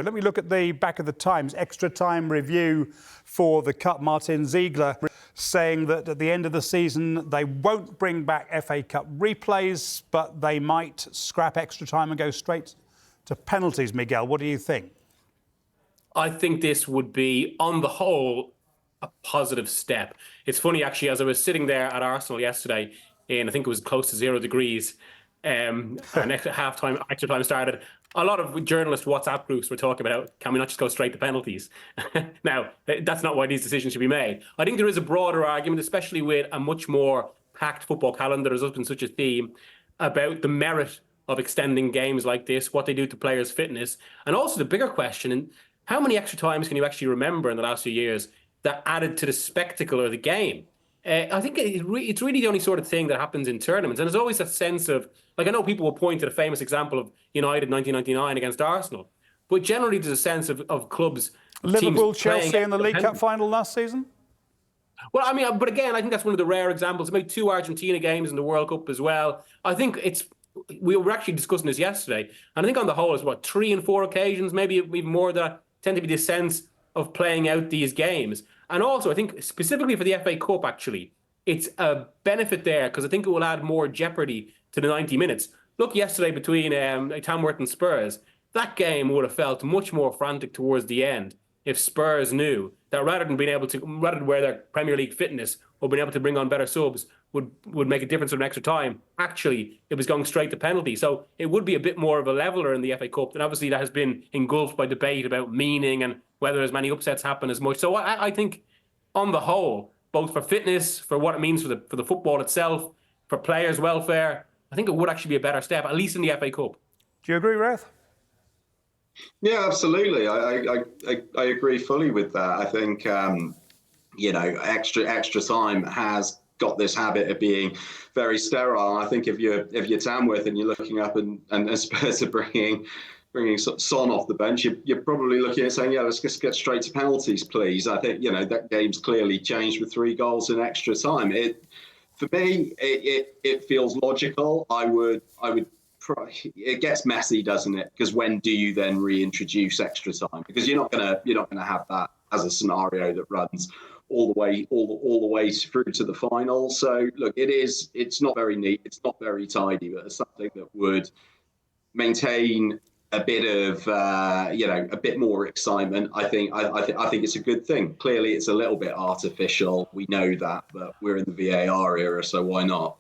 Let me look at the back of the Times. Extra time review for the Cup. Martin Ziegler saying that at the end of the season they won't bring back FA Cup replays, but they might scrap extra time and go straight to penalties. Miguel, what do you think? I think this would be, on the whole, a positive step. It's funny, actually, as I was sitting there at Arsenal yesterday, and I think it was close to 0 degrees, and extra time started. A lot of journalist WhatsApp groups were talking about, can we not just go straight to penalties? Now, that's not why these decisions should be made. I think there is a broader argument, especially with a much more packed football calendar. There's been such a theme about the merit of extending games like this, what they do to players' fitness, and also the bigger question, and how many extra times can you actually remember in the last few years that added to the spectacle or the game? I think it's really the only sort of thing that happens in tournaments. And there's always that sense of, like, I know people will point to the famous example of United 1999 against Arsenal, but generally there's a sense of clubs. Liverpool, Chelsea in the League Cup final last season? Well, I mean, but again, I think that's one of the rare examples. Maybe 2 Argentina games in the World Cup as well. I think we were actually discussing this yesterday, and I think on the whole, it's 3 and 4 occasions, maybe even more, that tend to be the sense of playing out these games. And also, I think specifically for the FA Cup, actually, it's a benefit there because I think it will add more jeopardy to the 90 minutes. Look, yesterday between Tamworth and Spurs, that game would have felt much more frantic towards the end if Spurs knew that rather than wear their Premier League fitness or being able to bring on better subs would make a difference in extra time. Actually, it was going straight to penalty. So it would be a bit more of a leveler in the FA Cup. And obviously that has been engulfed by debate about meaning and whether as many upsets happen as much. So I think on the whole, both for fitness, for what it means for the football itself, for players' welfare, I think it would actually be a better step, at least in the FA Cup. Do you agree, Riath? Yeah, absolutely. I agree fully with that. I think extra time has got this habit of being very sterile. I think if you're Tamworth and you're looking up and Spurs are bringing Son off the bench, you're probably looking at saying, yeah, let's just get straight to penalties, please. I think that game's clearly changed with 3 goals in extra time. For me, it feels logical. It gets messy, doesn't it? Because when do you then reintroduce extra time? Because you're not gonna have that as a scenario that runs all the way through to the final. So look, it's not very neat, it's not very tidy, but it's something that would maintain a bit of a bit more excitement. I think it's a good thing. Clearly, it's a little bit artificial. We know that, but we're in the VAR era, so why not?